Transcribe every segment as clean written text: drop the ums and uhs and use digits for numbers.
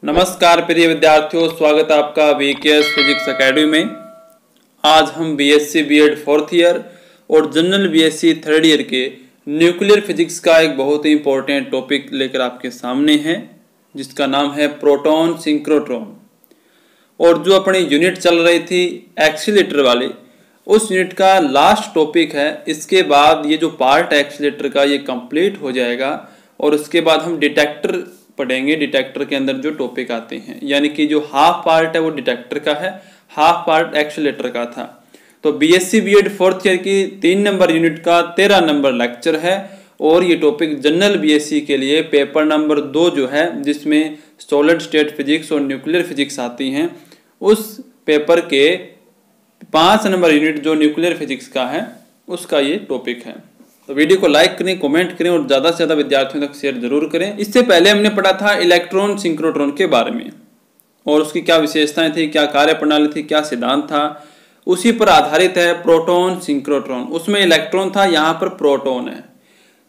नमस्कार प्रिय विद्यार्थियों, स्वागत है आपका वीकेएस फिजिक्स एकेडमी में। आज हम बीएससी बीएड 4th ईयर और जनरल बीएससी 3rd ईयर के न्यूक्लियर फिजिक्स का एक बहुत ही इंपॉर्टेंट टॉपिक लेकर आपके सामने हैं, जिसका नाम है प्रोटॉन सिंक्रोट्रॉन। और जो अपनी यूनिट चल रही थी एक्सीलेटर वाली, उस यूनिट का लास्ट टॉपिक है। इसके बाद ये जो पार्ट है एक्सीलेटर का, ये कंप्लीट हो जाएगा और उसके बाद हम डिटेक्टर पढ़ेंगे। डिटेक्टर के अंदर जो टॉपिक आते हैं, यानी कि जो हाफ पार्ट है वो डिटेक्टर का है, हाफ पार्ट एक्सीलेटर का था। तो बीएससी बीएड 4th ईयर की 3 नंबर यूनिट का 13 नंबर लेक्चर है और ये टॉपिक जनरल बीएससी के लिए पेपर नंबर 2 जो है, जिसमें सॉलिड स्टेट फिजिक्स और न्यूक्लियर फिजिक्स आती हैं, उस पेपर के 5 नंबर यूनिट जो न्यूक्लियर फिजिक्स का है, उसका ये टॉपिक है। तो वीडियो को लाइक करें, कमेंट करें और ज़्यादा से ज़्यादा विद्यार्थियों तक शेयर जरूर करें। इससे पहले हमने पढ़ा था इलेक्ट्रॉन सिंक्रोट्रॉन के बारे में और उसकी क्या विशेषताएं थी, क्या कार्य प्रणाली थी, क्या सिद्धांत था। उसी पर आधारित है प्रोटॉन सिंक्रोट्रॉन। उसमें इलेक्ट्रॉन था, यहाँ पर प्रोटॉन है।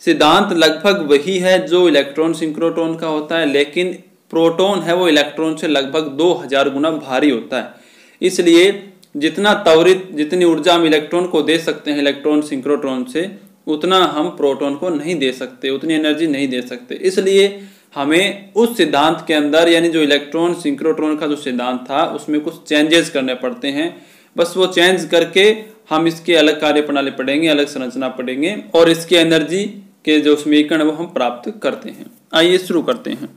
सिद्धांत लगभग वही है जो इलेक्ट्रॉन सिंक्रोट्रॉन का होता है, लेकिन प्रोटॉन है वो इलेक्ट्रॉन से लगभग 2000 गुना भारी होता है। इसलिए जितना त्वरित, जितनी ऊर्जा हम इलेक्ट्रॉन को दे सकते हैं इलेक्ट्रॉन सिंक्रोट्रॉन से, उतना हम प्रोटॉन को नहीं दे सकते, उतनी एनर्जी नहीं दे सकते। इसलिए हमें उस सिद्धांत के अंदर, यानी जो इलेक्ट्रॉन सिंक्रोट्रॉन का जो सिद्धांत था, उसमें कुछ चेंजेस करने पड़ते हैं। बस वो चेंज करके हम इसके अलग कार्य प्रणाली पढ़ेंगे, अलग संरचना पढ़ेंगे और इसके एनर्जी के जो समीकरण वो हम प्राप्त करते हैं। आइए शुरू करते हैं।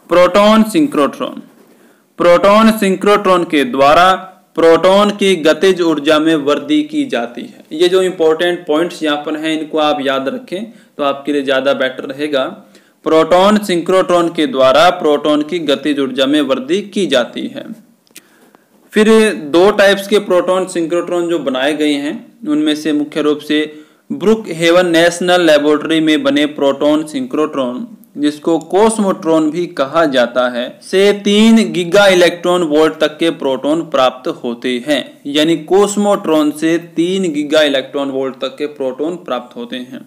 Proton synchrotron. प्रोटॉन सिंक्रोट्रॉन के द्वारा प्रोटॉन की गतिज ऊर्जा में वृद्धि की जाती है। ये जो इंपॉर्टेंट पॉइंट्स यहाँ पर हैं, इनको आप याद रखें तो आपके लिए ज़्यादा बेटर रहेगा। प्रोटॉन सिंक्रोट्रॉन के द्वारा प्रोटॉन की गतिज ऊर्जा में वृद्धि की जाती है। फिर 2 टाइप्स के प्रोटॉन सिंक्रोट्रॉन जो बनाए गए हैं, उनमें से मुख्य रूप से ब्रुकहेवन नेशनल लेबोरेटरी में बने प्रोटॉन सिंक्रोट्रॉन, जिसको कोस्मोट्रॉन भी कहा जाता है, से 3 गीगा इलेक्ट्रॉन वोल्ट तक के प्रोटॉन प्राप्त होते हैं। यानी कोस्मोट्रॉन से 3 गीगा इलेक्ट्रॉन वोल्ट तक के प्रोटॉन प्राप्त होते हैं।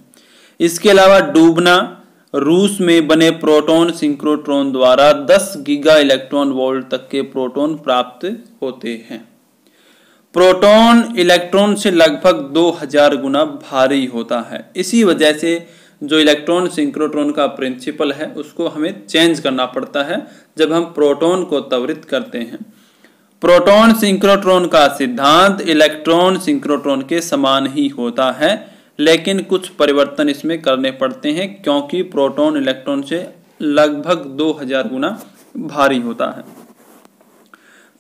इसके अलावा डूबना रूस में बने प्रोटॉन सिंक्रोट्रॉन द्वारा 10 गीगा इलेक्ट्रॉन वोल्ट तक के प्रोटॉन प्राप्त होते हैं। प्रोटॉन इलेक्ट्रॉन से लगभग 2000 गुना भारी होता है। इसी वजह से जो इलेक्ट्रॉन सिंक्रोट्रॉन का प्रिंसिपल है, उसको हमें चेंज करना पड़ता है जब हम प्रोटॉन को त्वरित करते हैं। प्रोटॉन सिंक्रोट्रॉन का सिद्धांत इलेक्ट्रॉन सिंक्रोट्रॉन के समान ही होता है, लेकिन कुछ परिवर्तन इसमें करने पड़ते हैं, क्योंकि प्रोटॉन इलेक्ट्रॉन से लगभग 2000 गुना भारी होता है।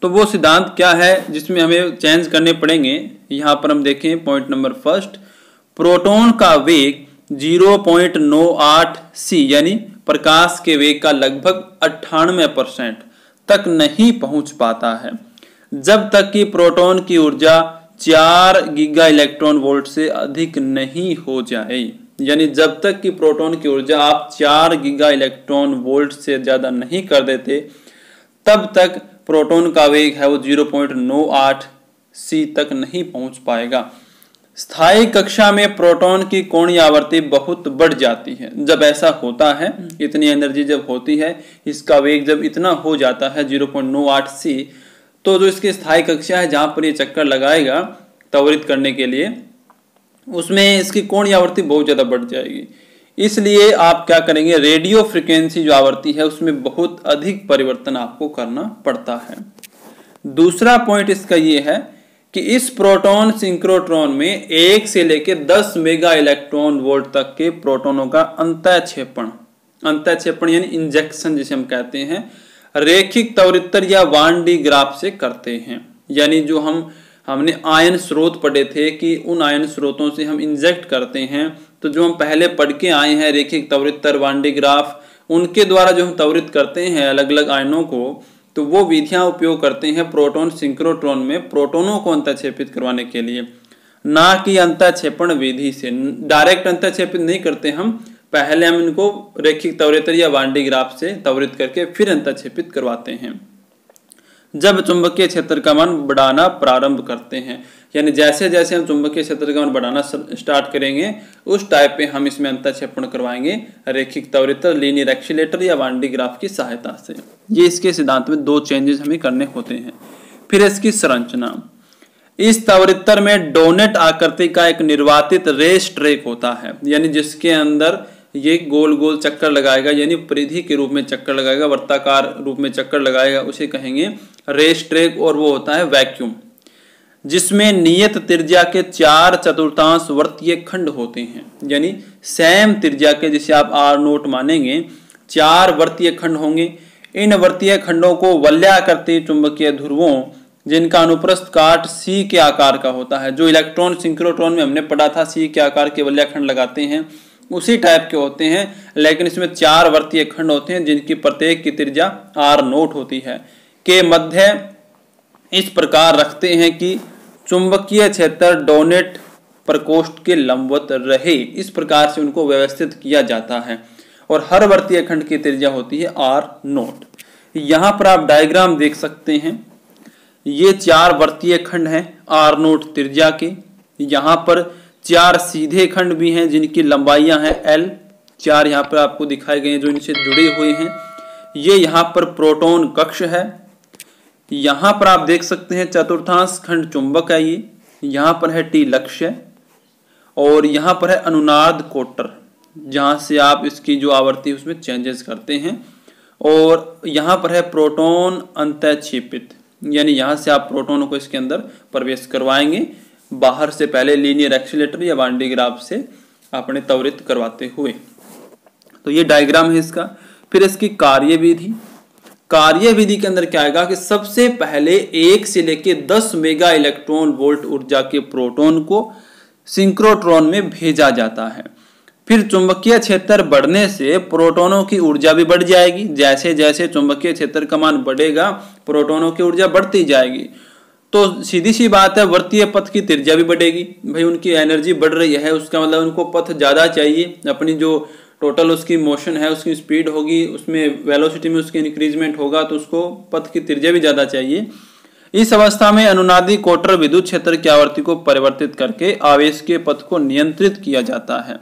तो वो सिद्धांत क्या है जिसमें हमें चेंज करने पड़ेंगे, यहाँ पर हम देखें पॉइंट नंबर 1। प्रोटॉन का वेग 0.98 c यानी प्रकाश के वेग का लगभग 98% तक नहीं पहुंच पाता है, जब तक कि प्रोटॉन की ऊर्जा 4 गीगा इलेक्ट्रॉन वोल्ट से अधिक नहीं हो जाए। यानी जब तक कि प्रोटॉन की ऊर्जा आप 4 गीगा इलेक्ट्रॉन वोल्ट से ज्यादा नहीं कर देते, तब तक प्रोटॉन का वेग है वो 0.98 c तक नहीं पहुंच पाएगा। स्थायी कक्षा में प्रोटॉन की कोणीय आवृत्ति बहुत बढ़ जाती है। जब ऐसा होता है, इतनी एनर्जी जब होती है, इसका वेग जब इतना हो जाता है 0.98 c, तो जो इसकी स्थायी कक्षा है जहां पर ये चक्कर लगाएगा त्वरित करने के लिए, उसमें इसकी कोणीय आवृत्ति बहुत ज्यादा बढ़ जाएगी। इसलिए आप क्या करेंगे, रेडियो फ्रिक्वेंसी जो आवृत्ति है उसमें बहुत अधिक परिवर्तन आपको करना पड़ता है। दूसरा पॉइंट इसका ये है कि इस प्रोटॉन सिंक्रोट्रॉन में 1 से लेकर 10 मेगा इलेक्ट्रॉन वोल्ट तक के प्रोटॉनों का अंतःक्षेपण यानी इंजेक्शन जिसे हम कहते हैं, रैखिक त्वरितर या वान डी ग्राफ से करते हैं। यानी जो हमने आयन स्रोत पढ़े थे कि उन आयन स्रोतों से हम इंजेक्ट करते हैं, तो जो हम पहले पढ़ के आए हैं रैखिक त्वरितर, वान डी ग्राफ, उनके द्वारा जो हम त्वरित करते हैं अलग अलग आयनों को, तो वो विधियां उपयोग करते हैं प्रोटॉन सिंक्रोट्रॉन में प्रोटॉनों को अंतःक्षेपित करवाने के लिए, ना कि अंतःक्षेपण विधि से। डायरेक्ट अंतःक्षेपित नहीं करते हम, पहले हम इनको रैखिक त्वरितर या वान डी ग्राफ से त्वरित करके फिर अंतःक्षेपित करवाते हैं। जब चुंबकीय क्षेत्र का मान बढ़ाना प्रारंभ करते हैं। यानी जैसे जैसे हम चुंबकीय क्षेत्र का मान बढ़ाना स्टार्ट करेंगे उस टाइप पे हम इसमें अंतःक्षेपण करवाएंगे रेखिक त्वरित लीनियर एक्सीलरेटर या वान डी ग्राफ की सहायता से। ये इसके सिद्धांत में 2 चेंजेस हमें करने होते हैं। फिर इसकी संरचना, इस त्वरितर में डोनेट आकृति का एक निर्वातित रेस ट्रैक होता है, यानी जिसके अंदर ये गोल गोल चक्कर लगाएगा, यानी परिधि के रूप में चक्कर लगाएगा, वर्ताकार रूप में चक्कर लगाएगा, उसे कहेंगे रेस ट्रैक। और वो होता है वैक्यूम, जिसमें नियत त्रिज्या के 4/4 वर्तीय खंड होते हैं, यानी सेम त्रिज्या के, जिसे आप R0 मानेंगे, 4 वर्तीय खंड होंगे। इन वर्तीय खंडों को वलयाकृति चुंबकीय ध्रुवों, जिनका अनुप्रस्थ काट C के आकार का होता है, जो इलेक्ट्रॉन सिंक्रोट्रॉन में हमने पढ़ा था C के आकार के वलयाखंड लगाते हैं, उसी टाइप के होते हैं, लेकिन इसमें 4 वर्तीय खंड होते हैं जिनकी प्रत्येक की त्रिज्या R0 होती है, के मध्य इस प्रकार रखते हैं कि चुंबकीय क्षेत्र डोनेट प्रकोष्ठ के लंबवत रहे। इस प्रकार से उनको व्यवस्थित किया जाता है और हर वर्तीय खंड की त्रिज्या होती है R0। यहाँ पर आप डायग्राम देख सकते हैं, ये 4 वर्तीय खंड हैं R0 त्रिज्या के। यहाँ पर 4 सीधे खंड भी हैं जिनकी लंबाइयां हैं L। 4 यहाँ पर आपको दिखाए गए हैं जो इनसे जुड़े हुए हैं। ये यहाँ पर प्रोटॉन कक्ष है। यहाँ पर आप देख सकते हैं चतुर्थांश खंड चुंबक है ये। यहाँ पर है T लक्ष्य और यहाँ पर है अनुनाद कोटर, जहाँ से आप इसकी जो आवृत्ति है उसमें चेंजेस करते हैं। और यहाँ पर है प्रोटॉन अंतःक्षेपित, यानी यहाँ से आप प्रोटॉनों को इसके अंदर प्रवेश करवाएंगे बाहर से पहले लीनियर एक्सीलरेटर या वान डी ग्राफ से अपने त्वरित करवाते हुए। तो ये डायग्राम है इसका। फिर इसकी कार्यविधि, कार्यविधि के अंदर क्या आएगा कि सबसे पहले 1 से लेके 10 मेगा इलेक्ट्रॉन वोल्ट ऊर्जा के प्रोटॉन को सिंक्रोट्रॉन में भेजा जाता है। फिर चुंबकीय क्षेत्र बढ़ने से प्रोटॉनों की ऊर्जा भी बढ़ जाएगी। जैसे जैसे चुंबकीय क्षेत्र का मान बढ़ेगा प्रोटॉनों की ऊर्जा बढ़ती जाएगी। तो सीधी सी बात है, वर्तीय पथ की त्रिज्या भी बढ़ेगी। भाई उनकी एनर्जी बढ़ रही है, उसका मतलब उनको पथ ज़्यादा चाहिए। अपनी जो टोटल उसकी मोशन है, उसकी स्पीड होगी, उसमें वेलोसिटी में उसकी इंक्रीजमेंट होगा, तो उसको पथ की त्रिज्या भी ज़्यादा चाहिए। इस अवस्था में अनुनादी कोटर विद्युत क्षेत्र की आवृत्ति को परिवर्तित करके आवेश के पथ को नियंत्रित किया जाता है।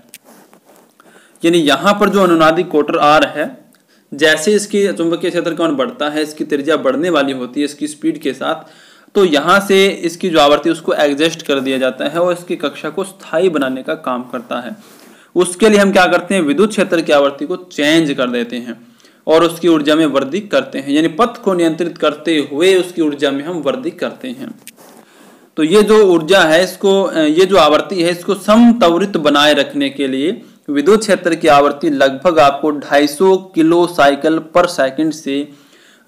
यानी यहाँ पर जो अनुनादी कोटर R है, जैसे इसकी चुंबकीय क्षेत्र का मान बढ़ता है, इसकी त्रिज्या बढ़ने वाली होती है इसकी स्पीड के साथ, तो यहाँ से इसकी जो आवृत्ति उसको एडजस्ट कर दिया जाता है और इसकी कक्षा को स्थायी बनाने का काम करता है। उसके लिए हम क्या करते हैं, विद्युत क्षेत्र की आवृत्ति को चेंज कर देते हैं और उसकी ऊर्जा में वृद्धि करते हैं, यानी पथ को नियंत्रित करते हुए उसकी ऊर्जा में हम वृद्धि करते हैं। तो ये जो ऊर्जा है इसको, ये जो आवृत्ति है इसको समत्वरित बनाए रखने के लिए विद्युत क्षेत्र की आवृत्ति लगभग आपको 250 किलो साइकिल पर सेकंड से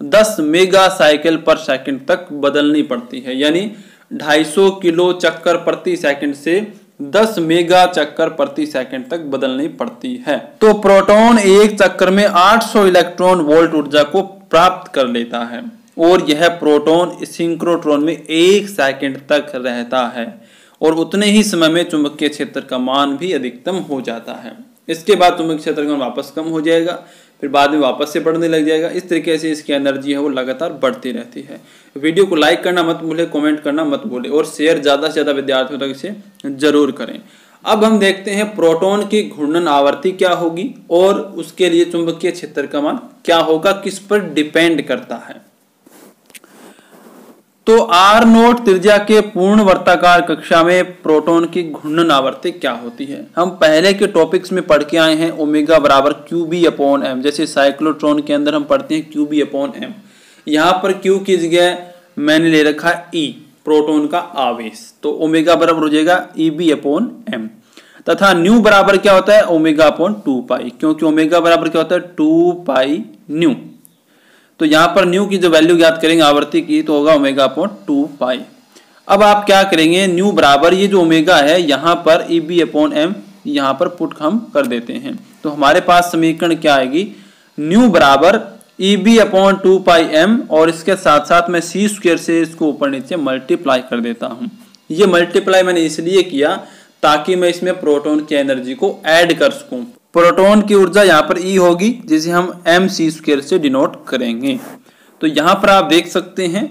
10 मेगा साइकिल पर सेकंड तक बदलनी पड़ती है। यानी 250 किलो चक्कर प्रति सेकंड से 10 मेगा चक्कर प्रति सेकंड तक बदलनी पड़ती है। तो प्रोटॉन एक चक्कर में 800 इलेक्ट्रॉन वोल्ट ऊर्जा को प्राप्त कर लेता है और यह प्रोटॉन सिंक्रोट्रॉन में 1 सेकंड तक रहता है और उतने ही समय में चुंबकीय क्षेत्र का मान भी अधिकतम हो जाता है। इसके बाद चुंबकीय क्षेत्र का मान वापस कम हो जाएगा, फिर बाद में वापस से बढ़ने लग जाएगा। इस तरीके से इसकी एनर्जी है वो लगातार बढ़ती रहती है। वीडियो को लाइक करना मत भूले, कमेंट करना मत भूले और शेयर ज़्यादा से ज़्यादा विद्यार्थियों तक इसे जरूर करें। अब हम देखते हैं प्रोटॉन की घूर्णन आवृत्ति क्या होगी और उसके लिए चुंबकीय क्षेत्र का मान क्या होगा, किस पर डिपेंड करता है। तो R0 त्रिज्या के पूर्ण वर्ताकार कक्षा में प्रोटॉन की घूर्णन आवृत्ति क्या होती है। हम पहले के टॉपिक्स में पढ़ के आए हैं ओमेगा बराबर QB/m। जैसे साइक्लोट्रॉन के अंदर हम पढ़ते हैं QB/m। यहाँ पर Q की जगह मैंने ले रखा E, प्रोटॉन का आवेश, तो ओमेगा बराबर हो जाएगा EB/m। तथा न्यू बराबर क्या होता है, ओमेगा/2π, क्योंकि ओमेगा बराबर क्या होता है 2π न्यू। तो यहाँ पर न्यू की जो वैल्यू ज्ञात करेंगे आवृत्ति की तो होगा ओमेगा/2π। अब आप क्या करेंगे, न्यू बराबर ये जो ओमेगा है यहाँ पर EB/m यहाँ पर पुट हम कर देते हैं। तो हमारे पास समीकरण क्या आएगी, न्यू बराबर EB/2πm और इसके साथ साथ मैं c² से इसको ऊपर नीचे मल्टीप्लाई कर देता हूँ। ये मल्टीप्लाई मैंने इसलिए किया ताकि मैं इसमें प्रोटॉन की एनर्जी को ऐड कर सकूं। प्रोटॉन की ऊर्जा यहाँ पर E होगी जिसे हम mc² से डिनोट करेंगे। तो यहाँ पर आप देख सकते हैं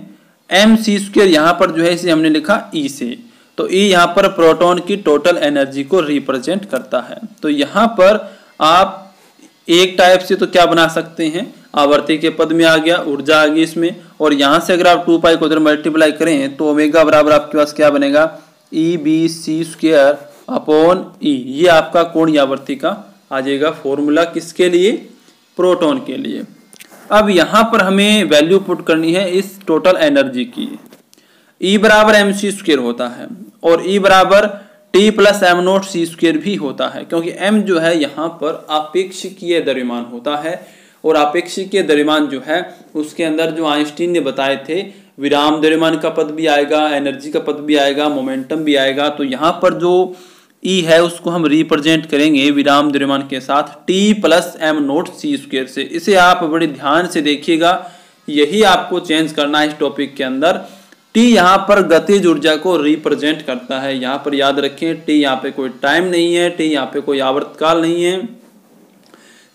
एम सी स्क्वायर यहाँ पर जो है इसे हमने लिखा ई से, तो ई यहाँ पर प्रोटॉन की टोटल एनर्जी को रिप्रेजेंट करता है। तो यहाँ पर आप एक टाइप से तो क्या बना सकते हैं, आवर्ती के पद में आ गया, ऊर्जा आ गई इसमें, और यहाँ से अगर आप 2 पाई को उधर मल्टीप्लाई करें तो ओमेगा बराबर आपके पास क्या बनेगा, E B C square upon E. ये आपका कोणीय आवर्ती का आ जाएगा फॉर्मूला, किसके लिए, प्रोटॉन के लिए। अब यहाँ पर हमें वैल्यू पुट करनी है इस टोटल एनर्जी की। ई बराबर एम सी स्क्वायर होता है और ई बराबर T plus M naught C square भी होता है, क्योंकि एम जो है यहाँ पर आपेक्षिकीय द्रव्यमान होता है, और आपेक्षिकीय द्रव्यमान जो है उसके अंदर जो आइंस्टीन ने बताए थे विराम द्रव्यमान का पद भी आएगा, एनर्जी का पद भी आएगा, मोमेंटम भी आएगा। तो यहाँ पर जो ई है उसको हम रिप्रेजेंट करेंगे विराम द्रव्यमान के साथ T plus M naught C square से। इसे आप बड़े ध्यान से देखिएगा, यही आपको चेंज करना है इस टॉपिक के अंदर। टी यहाँ पर गतिज ऊर्जा को रिप्रेजेंट करता है, यहाँ पर याद रखें टी यहाँ पे कोई टाइम नहीं है, टी यहाँ पे कोई आवर्तकाल नहीं है,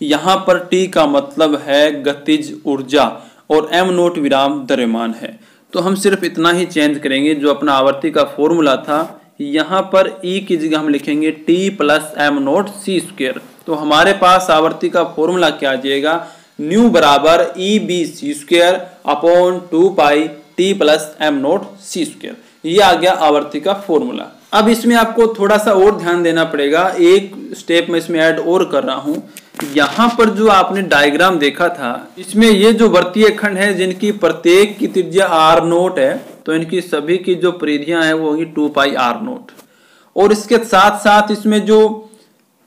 यहाँ पर टी का मतलब है गतिज ऊर्जा और एम नोट विराम द्रव्यमान है। तो हम सिर्फ इतना ही चेंज करेंगे, जो अपना आवर्ती का फॉर्मूला था यहाँ पर ई की जगह हम लिखेंगे T plus M naught C square. तो हमारे पास आवर्ती का फॉर्मूला क्या आ जाएगा, न्यू बराबर E B C square upon 2 pi T plus M naught C square. ये आ गया आवर्ती का फॉर्मूला। अब इसमें आपको थोड़ा सा और ध्यान देना पड़ेगा, एक स्टेप में इसमें ऐड और कर रहा हूं। यहाँ पर जो आपने डायग्राम देखा था, इसमें ये जो वृत्तीय खंड है जिनकी प्रत्येक की त्रिज्या आर नोट है, तो इनकी सभी की जो परिधियां हैं वो होगी 2 पाई आर नोट। और इसके साथ साथ इसमें जो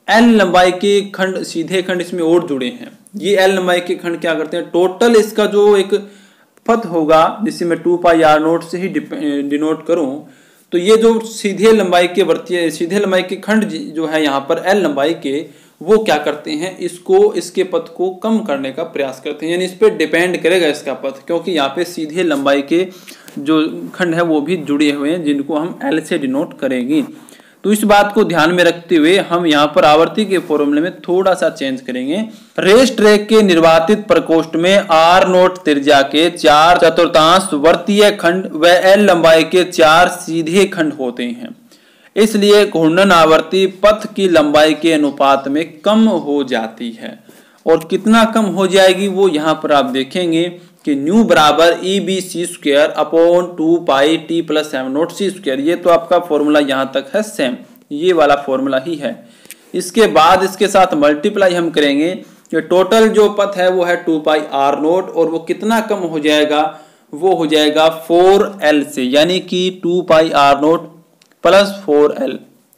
एल लंबाई के खंड, सीधे खंड इसमें और जुड़े हैं। ये एल लंबाई के खंड क्या करते हैं, टोटल इसका जो एक पथ होगा जिसे मैं 2 पाई आर नोट से ही डिनोट करूं, तो ये जो सीधे लंबाई के वृत्तीय सीधे लंबाई के खंड जो है यहाँ पर एल लंबाई के, वो क्या करते हैं, इसको इसके पथ को कम करने का प्रयास करते हैं, यानी इस पर डिपेंड करेगा इसका पथ, क्योंकि यहाँ पे सीधे लंबाई के जो खंड है वो भी जुड़े हुए हैं जिनको हम एल से डिनोट करेंगे। तो इस बात को ध्यान में रखते हुए हम यहाँ पर आवर्ती के फॉर्मूले में थोड़ा सा चेंज करेंगे। रेस ट्रैक के निर्वातित प्रकोष्ठ में आर नोट त्रिज्या के 4/4 वृत्तीय खंड व एल लंबाई के 4 सीधे खंड होते हैं, इसलिए घूर्णन आवर्ती पथ की लंबाई के अनुपात में कम हो जाती है। और कितना कम हो जाएगी वो यहाँ पर आप देखेंगे कि न्यू बराबर E B C square upon 2 pi T plus M naught C square. ये तो आपका फॉर्मूला यहाँ तक है सेम, ये वाला फॉर्मूला ही है। इसके बाद इसके साथ मल्टीप्लाई हम करेंगे कि टोटल जो पथ है वो है 2 पाई आर नोट, और वो कितना कम हो जाएगा, वो हो जाएगा 4L से, यानी कि 2 pi R naught plus 4L।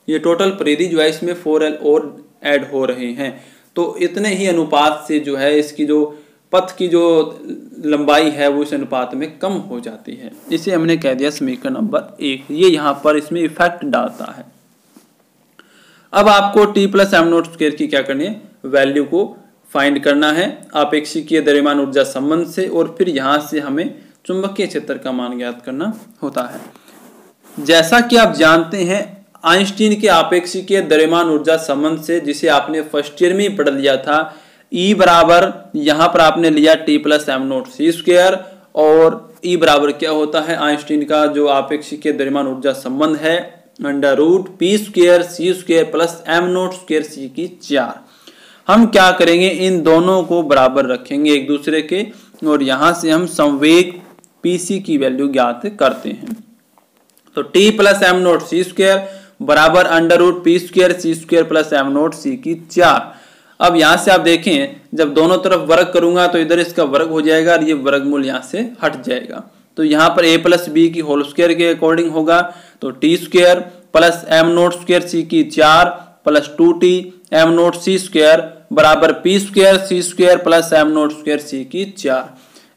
ये टोटल परिधि जो है इसमें 4L और ऐड हो रहे हैं। तो इतने ही अनुपात से जो है इसकी जो पथ की जो लंबाई है वो इस अनुपात में कम हो जाती है। इसे हमने कह दिया समीकरण नंबर 1। ये यहाँ पर इसमें इफेक्ट डालता है। अब आपको T plus M naught square की क्या करनी है, वैल्यू को फाइंड करना है आपेक्षिकीय द्रव्यमान ऊर्जा संबंध से, और फिर यहाँ से हमें चुंबकीय क्षेत्र का मान ज्ञात करना होता है। जैसा कि आप जानते हैं आइंस्टीन के आपेक्षिकीय द्रव्यमान ऊर्जा संबंध से, जिसे आपने फर्स्ट ईयर में ही पढ़ लिया था, E बराबर यहाँ पर आपने लिया T plus M naught C square, और E बराबर क्या होता है, आइंस्टीन का जो आपेक्षिकीय द्रव्यमान ऊर्जा संबंध है, under root P square C square plus M naught square C की 4। हम क्या करेंगे, इन दोनों को बराबर रखेंगे एक दूसरे के, और यहाँ से हम संवेग पीसी की वैल्यू ज्ञात करते हैं। तो T plus M naught C square बराबर under root P square C square plus M naught सी की 4। अब यहाँ से आप देखें, जब दोनों तरफ वर्ग करूंगा तो इधर इसका वर्ग हो जाएगा और ये वर्गमूल यहाँ से हट जाएगा। तो यहाँ पर a प्लस बी की होल स्क्वायर के अकॉर्डिंग होगा, तो T square plus M naught square C की 4 plus 2t M naught C square बराबर P square C square plus M naught square C की 4।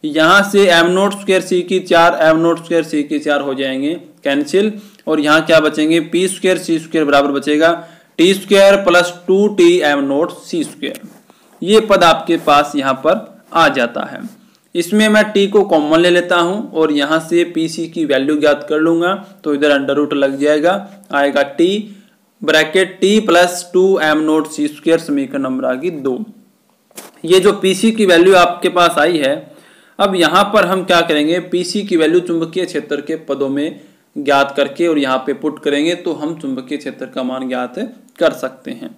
यहाँ से एम नोट स्क्वायर सी की 4 एम नोट स्क्वायर सी की 4 हो जाएंगे कैंसिल, और यहाँ क्या बचेंगे, पी स्क्वायर सी स्क्वायर बराबर बचेगा T square plus 2t M naught C square. ये पद आपके पास यहाँ पर आ जाता है। इसमें मैं t को कॉमन ले लेता हूँ और यहाँ से pc की वैल्यू ज्ञात कर लूंगा, तो इधर अंडर रूट लग जाएगा, आएगा t bracket t plus 2 M naught C square, समीकरण नंबर आ गई 2। ये जो pc की वैल्यू आपके पास आई है, अब यहाँ पर हम क्या करेंगे, पीसी की वैल्यू चुंबकीय क्षेत्र के पदों में ज्ञात करके और यहाँ पे पुट करेंगे तो हम चुंबकीय क्षेत्र का मान ज्ञात कर सकते हैं।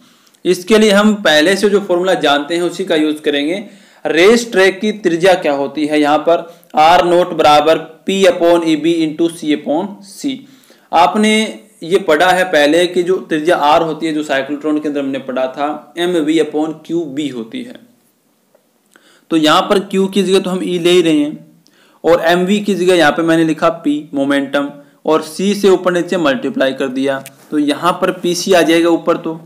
इसके लिए हम पहले से जो फॉर्मूला जानते हैं उसी का यूज करेंगे। रेस ट्रैक की त्रिज्या क्या होती है, यहाँ पर आर नोट बराबर P upon E B into C upon C. आपने ये पढ़ा है पहले कि जो त्रिज्या आर होती है, जो साइक्लोट्रॉन के अंदर हमने पढ़ा था, M V upon Q B होती है। तो यहाँ पर क्यू की जगह तो हम ई ले ही रहे हैं और एम वी की जगह यहाँ पे मैंने लिखा पी मोमेंटम और सी से ऊपर नीचे मल्टीप्लाई कर दिया, तो यहाँ पर पी सी आ जाएगा ऊपर, तो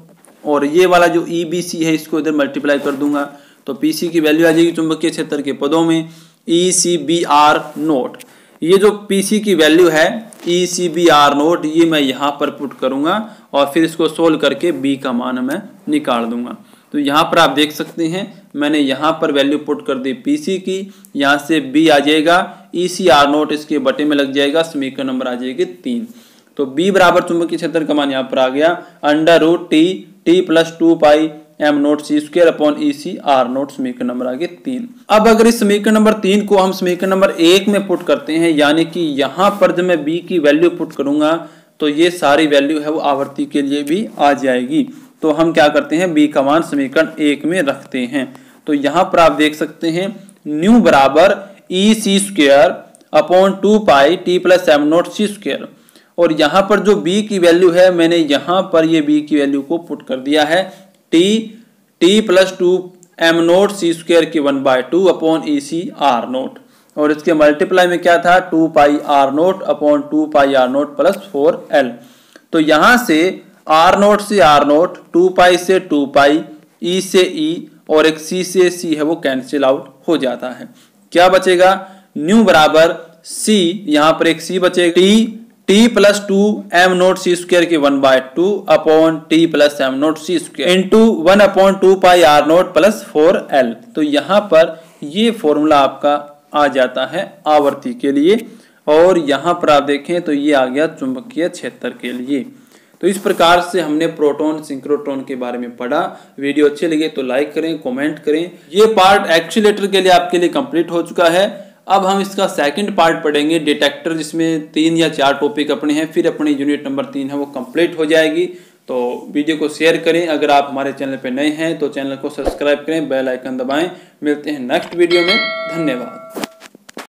और ये वाला जो ई बी सी है इसको इधर मल्टीप्लाई कर दूंगा तो पी सी की वैल्यू आ जाएगी चुंबकीय क्षेत्र के पदों में ई सी बी आर नोट। ये जो पी सी की वैल्यू है ई सी बी आर नोट, ये मैं यहाँ पर पुट करूंगा और फिर इसको सोल्व करके बी का मान मैं निकाल दूंगा। तो यहाँ पर आप देख सकते हैं मैंने यहाँ पर वैल्यू पुट कर दी पी सी की, यहाँ से बी आ जाएगा ई सी आर नोट, इसके बटे में लग जाएगा, समीकरण नंबर आ जाएगी 3। तो बी बराबर चुंबकीय क्षेत्र का मान यहाँ पर आ गया under root T T plus 2 pi M naught C square upon E C R naught, समीकरण नंबर आ गया 3। अब अगर इस समीकरण नंबर 3 को हम समीकरण नंबर 1 में पुट करते हैं, यानी कि यहाँ पर जब मैं बी की वैल्यू पुट करूंगा तो ये सारी वैल्यू है वो आवर्ती के लिए भी आ जाएगी। तो हम क्या करते हैं, बी का मान समीकरण 1 में रखते हैं। तो यहाँ पर आप देख सकते हैं न्यू बराबर ई सी square upon 2 pi T plus M naught C square, और यहाँ पर जो b की वैल्यू है मैंने यहाँ पर ये b की वैल्यू को पुट कर दिया है T plus 2 M naught C square की 1/2 upon E C R naught, और इसके मल्टीप्लाई में क्या था 2 pi R naught upon 2 pi R naught plus 4l। तो यहाँ से आर नोट से आर नोट, 2 पाई से 2 पाई, ई से ई और एक सी से सी है वो कैंसिल आउट हो जाता है। क्या बचेगा, न्यू बराबर सी, यहाँ पर एक सी बचेगा T plus 2 M naught C square की 1/2 upon T plus M naught C square into 1 upon 2 pi R naught plus 4l। तो यहाँ पर ये फॉर्मूला आपका आ जाता है आवर्ती के लिए, और यहाँ पर आप देखें तो ये आ गया चुंबकीय क्षेत्र के लिए। तो इस प्रकार से हमने प्रोटॉन सिंक्रोट्रॉन के बारे में पढ़ा। वीडियो अच्छे लगे तो लाइक करें, कमेंट करें। ये पार्ट एक्चुएटर के लिए आपके लिए कंप्लीट हो चुका है। अब हम इसका सेकंड पार्ट पढ़ेंगे डिटेक्टर, जिसमें 3 या 4 टॉपिक अपने हैं, फिर अपनी यूनिट नंबर 3 है वो कंप्लीट हो जाएगी। तो वीडियो को शेयर करें। अगर आप हमारे चैनल पर नए हैं तो चैनल को सब्सक्राइब करें, बेल आइकन दबाएं। मिलते हैं नेक्स्ट वीडियो में, धन्यवाद।